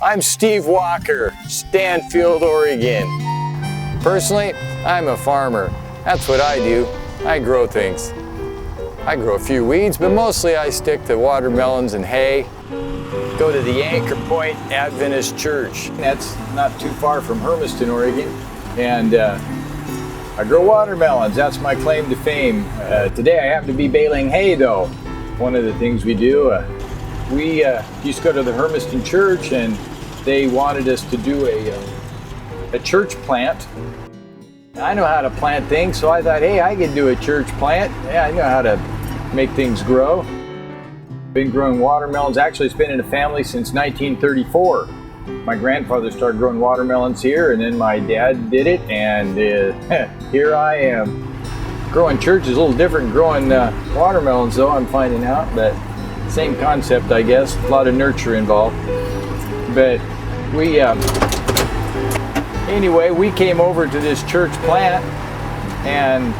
I'm Steve Walker, Stanfield, Oregon. Personally, I'm a farmer. That's what I do. I grow things. I grow a few weeds, but mostly I stick to watermelons and hay. Go to the Anchor Point Adventist Church. That's not too far from Hermiston, Oregon. And I grow watermelons. That's my claim to fame. Today I happen to be baling hay, though. One of the things we do, we used to go to the Hermiston Church, and they wanted us to do a church plant. I know how to plant things, so I thought, hey, I could do a church plant. Yeah, I know how to make things grow. Been growing watermelons. Actually, it's been in the family since 1934. My grandfather started growing watermelons here, and then my dad did it, and here I am. Growing church is a little different than growing watermelons, though, I'm finding out, but same concept, I guess. A lot of nurture involved. But we, anyway, we came over to this church plant, and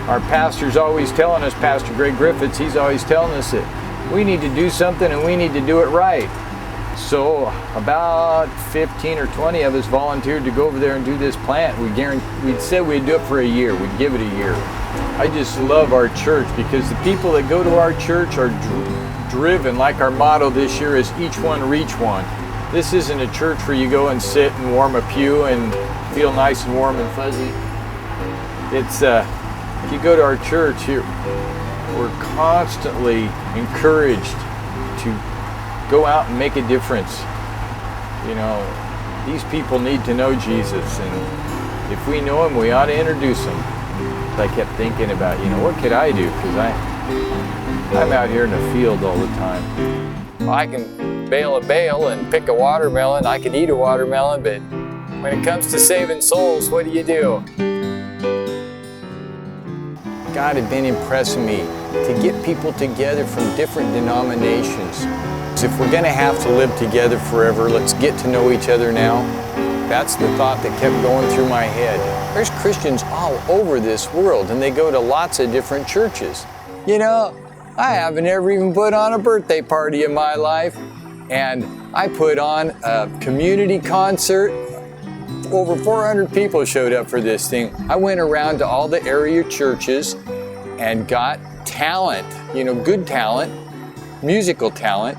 our pastor's always telling us, Pastor Greg Griffiths, he's always telling us that we need to do something and we need to do it right. So about 15 or 20 of us volunteered to go over there and do this plant. We said we'd do it for a year. We'd give it a year. I just love our church because the people that go to our church are driven. Like our motto this year is each one reach one. This isn't a church where you go and sit and warm a pew and feel nice and warm and fuzzy. It's if you go to our church here, we're constantly encouraged to go out and make a difference. You know, these people need to know Jesus, and if we know him, we ought to introduce him. I kept thinking about, you know, what could I do? Because I'm out here in the field all the time. I can bale a bale and pick a watermelon. I can eat a watermelon, but when it comes to saving souls, what do? God had been impressing me to get people together from different denominations. So if we're going to have to live together forever, let's get to know each other now. That's the thought that kept going through my head. There's Christians all over this world, and they go to lots of different churches. You know, I haven't ever even put on a birthday party in my life, and I put on a community concert. Over 400 people showed up for this thing. I went around to all the area churches and got talent, you know, good talent, musical talent,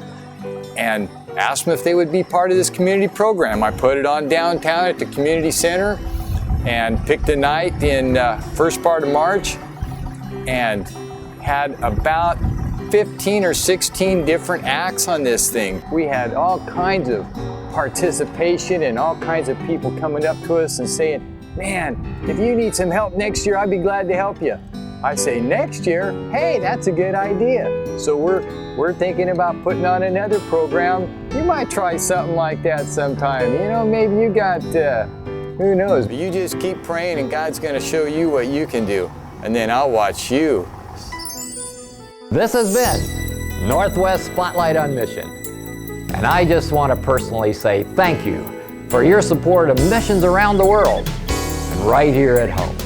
and asked them if they would be part of this community program. I put it on downtown at the community center and picked a night in first part of March and had about 15 or 16 different acts on this thing. We had all kinds of participation and all kinds of people coming up to us and saying, man, if you need some help next year, I'd be glad to help you. I say, next year? Hey, that's a good idea. So we're thinking about putting on another program. You might try something like that sometime. You know, maybe you got, who knows? You just keep praying and God's gonna show you what you can do. And then I'll watch you. This has been Northwest Spotlight on Mission. And I just want to personally say thank you for your support of missions around the world and right here at home.